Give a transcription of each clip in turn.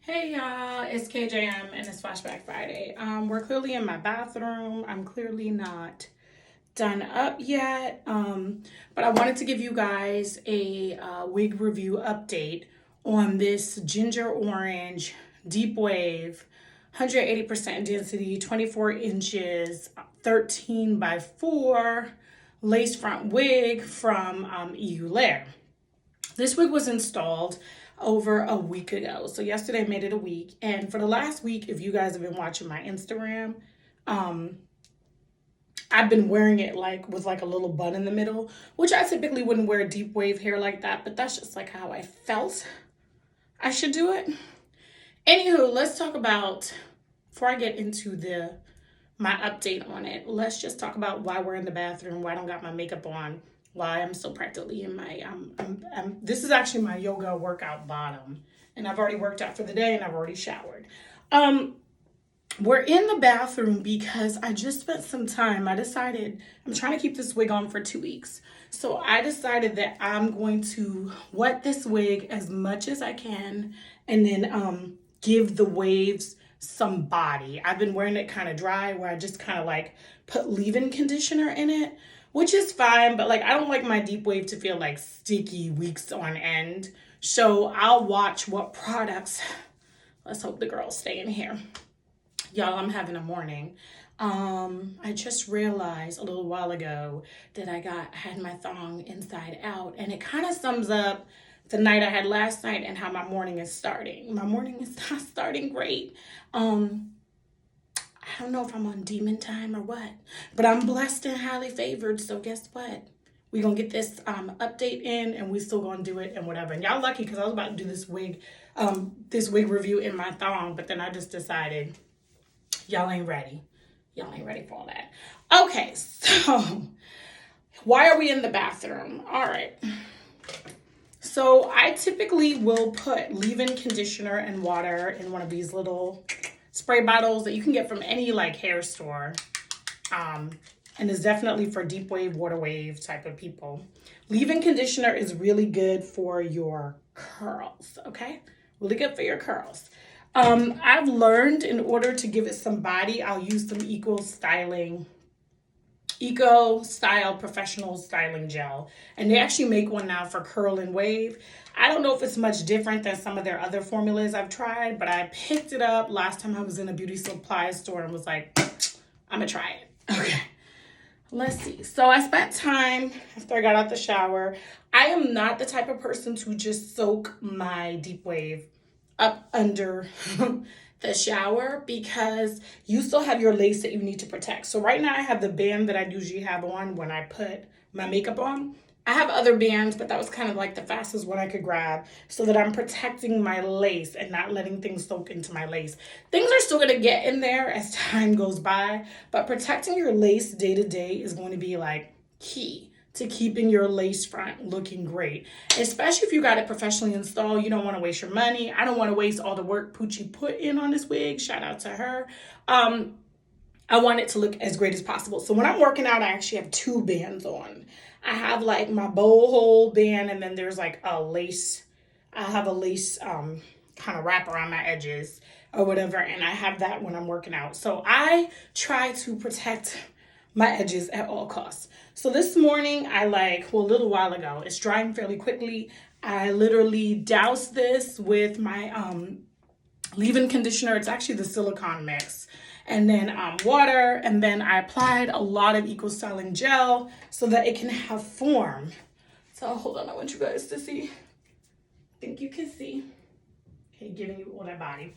Hey y'all, it's KJM and it's Flashback Friday. We're clearly in my bathroom. I'm clearly not done up yet. But I wanted to give you guys a wig review update on this ginger orange deep wave, 180% density, 24 inches, 13 by 4 lace front wig from EULLAIR. This wig was installed over a week ago. So yesterday made it a week. And for the last week, if you guys have been watching my Instagram, I've been wearing it like with like a little bun in the middle, which I typically wouldn't wear deep wave hair like that, but that's just like how I felt I should do it. Anywho, let's talk about, before I get into my update on it, let's just talk about why we're in the bathroom, why I don't got my makeup on, why I'm so practically in my, this is actually my yoga workout bottom. And I've already worked out for the day and I've already showered. We're in the bathroom because I just spent some time. I decided I'm trying to keep this wig on for 2 weeks. So I decided that I'm going to wet this wig as much as I can and then give the waves some body. I've been wearing it kind of dry where I just kind of like put leave-in conditioner in it, which is fine, but like I don't like my deep wave to feel like sticky weeks on end. So I'll watch what products. Let's hope the girls stay in here. Y'all, I'm having a morning. I just realized a little while ago that I had my thong inside out, and it kind of sums up the night I had last night and how my morning is starting. My morning is not starting great. I don't know if I'm on demon time or what, but I'm blessed and highly favored. So guess what? We're going to get this update in and we still going to do it and whatever. And y'all lucky because I was about to do this wig review in my thong, but then I just decided y'all ain't ready. Y'all ain't ready for all that. Okay, so why are we in the bathroom? All right. So I typically will put leave-in conditioner and water in one of these little spray bottles that you can get from any like hair store. And is definitely for deep wave, water wave type of people. Leave-in conditioner is really good for your curls, okay? Really good for your curls. I've learned in order to give it some body, I'll use some Eco Style Professional Styling Gel. And they actually make one now for curl and wave. I don't know if it's much different than some of their other formulas I've tried, but I picked it up last time I was in a beauty supply store and was like, I'm gonna try it. Okay, let's see. So I spent time after I got out the shower. I am not the type of person to just soak my deep wave up under the shower because you still have your lace that you need to protect. So right now I have the band that I usually have on when I put my makeup on. I have other bands, but that was kind of like the fastest one I could grab so that I'm protecting my lace and not letting things soak into my lace. Things are still going to get in there as time goes by, but protecting your lace day to day is going to be like key to keeping your lace front looking great. Especially if you got it professionally installed, you don't want to waste your money. I don't want to waste all the work Poochie put in on this wig. Shout out to her. I want it to look as great as possible. So when I'm working out, I actually have 2 bands on. I have like my bow hole band and then there's like a lace. I have a lace kind of wrap around my edges or whatever. And I have that when I'm working out. So I try to protect my edges at all costs. So this morning a little while ago, it's drying fairly quickly. I literally doused this with my leave-in conditioner. It's actually the silicone mix. And then water. And then I applied a lot of Eco Styling Gel so that it can have form. So hold on, I want you guys to see. I think you can see. Okay, giving you all that body.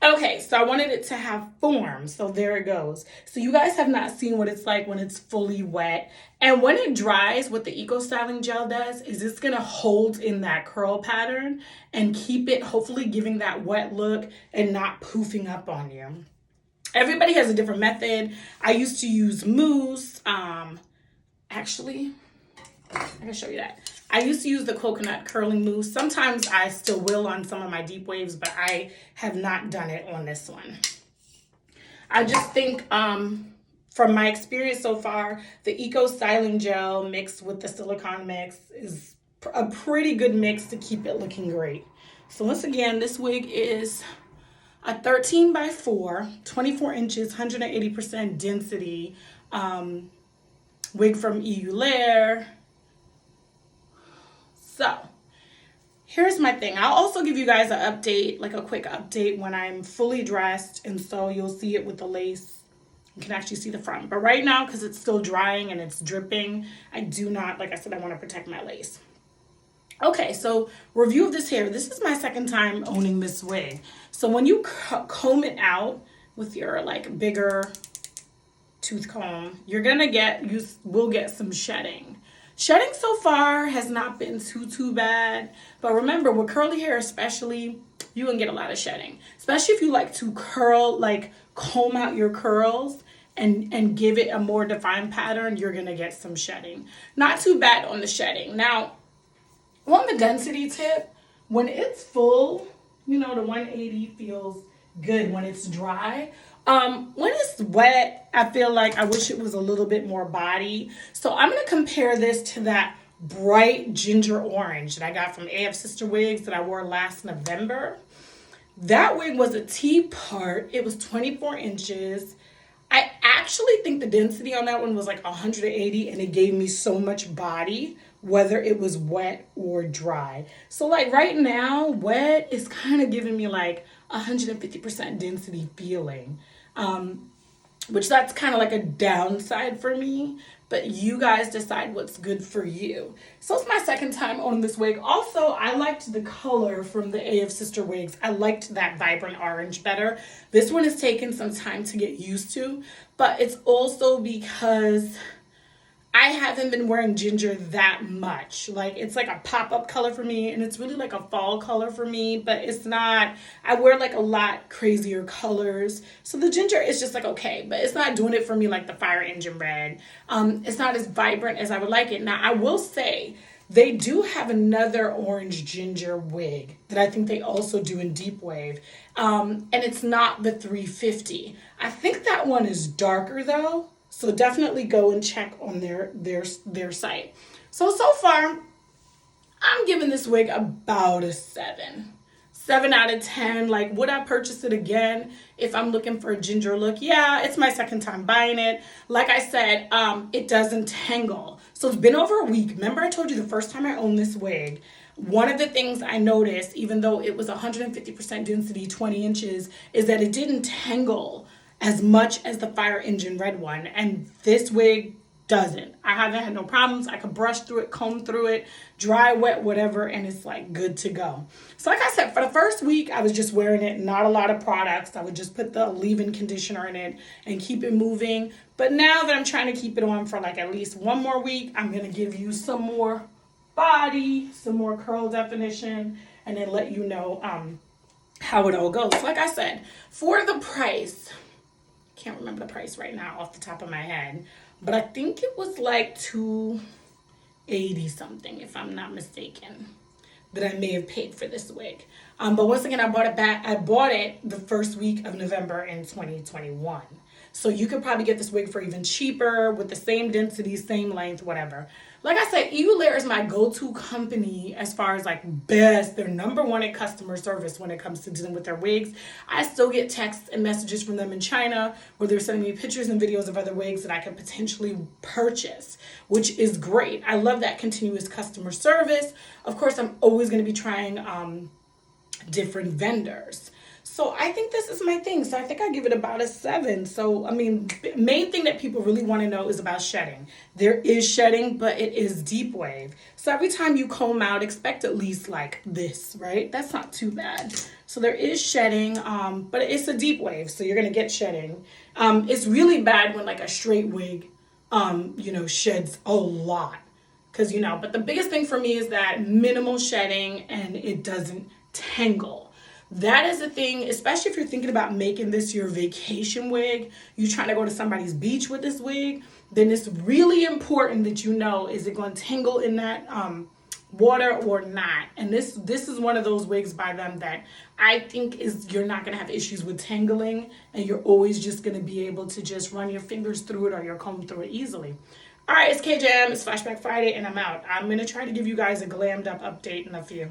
Okay, so I wanted it to have form, so there it goes. So you guys have not seen what it's like when it's fully wet. And when it dries, what the Eco Styling Gel does is it's gonna hold in that curl pattern and keep it hopefully giving that wet look and not poofing up on you. Everybody has a different method. I used to use mousse. Actually, I can show you that. I used to use the coconut curling mousse. Sometimes I still will on some of my deep waves, but I have not done it on this one. I just think from my experience so far, the Eco Styling Gel mixed with the silicone mix is a pretty good mix to keep it looking great. So once again, this wig is a 13 by 4, 24 inches, 180% density wig from EULLAIR. So here's my thing. I'll also give you guys an update, like a quick update when I'm fully dressed, and so you'll see it with the lace. You can actually see the front. But right now, because it's still drying and it's dripping, I do not, like I said, I want to protect my lace. Okay, so review of this hair. This is my second time owning this wig. So when you comb it out with your like bigger tooth comb, you will get some shedding. Shedding so far has not been too bad, but remember with curly hair especially, you can get a lot of shedding, especially if you like to comb out your curls and give it a more defined pattern. You're gonna get some shedding. Not too bad on the shedding. Now on the density tip, when it's full, the 180 feels good when it's dry. When it's wet, I feel like I wish it was a little bit more body. So I'm going to compare this to that bright ginger orange that I got from AF Sister Wigs that I wore last November. That wig was a T-part. It was 24 inches. I actually think the density on that one was like 180, and it gave me so much body, whether it was wet or dry. So like right now, wet is kind of giving me like 150% density feeling, which that's kind of like a downside for me, but you guys decide what's good for you. So it's my second time owning this wig. Also, I liked the color from the AF Sister Wigs. I liked that vibrant orange better. This one has taken some time to get used to, but it's also because I haven't been wearing ginger that much. Like, it's like a pop-up color for me, and it's really like a fall color for me, but it's not, I wear like a lot crazier colors. So the ginger is just like okay, but it's not doing it for me like the Fire Engine Red. It's not as vibrant as I would like it. Now, I will say, they do have another orange ginger wig that I think they also do in deep wave. And it's not the 350. I think that one is darker though. So definitely go and check on their site. So far, I'm giving this wig about a 7. 7 out of 10. Like, would I purchase it again if I'm looking for a ginger look? Yeah, it's my second time buying it. Like I said, it doesn't tangle. So it's been over a week. Remember I told you the first time I owned this wig, one of the things I noticed, even though it was 150% density, 20 inches, is that it didn't tangle as much as the Fire Engine Red one, and this wig doesn't. I haven't had no problems. I could brush through it, comb through it, dry, wet, whatever, and it's like good to go. So like I said, for the first week, I was just wearing it, not a lot of products. I would just put the leave-in conditioner in it and keep it moving. But now that I'm trying to keep it on for like at least one more week, I'm gonna give you some more body, some more curl definition, and then let you know how it all goes. Like I said, for the price, can't remember the price right now off the top of my head, but I think it was like $280 something, if I'm not mistaken, that I may have paid for this wig. But once again, I bought it the first week of November in 2021. So you could probably get this wig for even cheaper with the same density, same length, whatever. Like I said, EULLAIR is my go-to company as far as like best. They're number one at customer service when it comes to dealing with their wigs. I still get texts and messages from them in China where they're sending me pictures and videos of other wigs that I could potentially purchase, which is great. I love that continuous customer service. Of course, I'm always going to be trying different vendors. So I think this is my thing. So I think I give it about a 7. So, I mean, main thing that people really want to know is about shedding. There is shedding, but it is deep wave. So every time you comb out, expect at least like this, right? That's not too bad. So there is shedding, but it's a deep wave. So you're going to get shedding. It's really bad when like a straight wig, sheds a lot. Because, but the biggest thing for me is that minimal shedding and it doesn't tangle. That is the thing, especially if you're thinking about making this your vacation wig, you're trying to go to somebody's beach with this wig, then it's really important that you know, is it going to tangle in that water or not? And this is one of those wigs by them that I think you're not going to have issues with tangling, and you're always just going to be able to just run your fingers through it or your comb through it easily. All right, it's KJM, it's Flashback Friday, and I'm out. I'm going to try to give you guys a glammed up update in a few.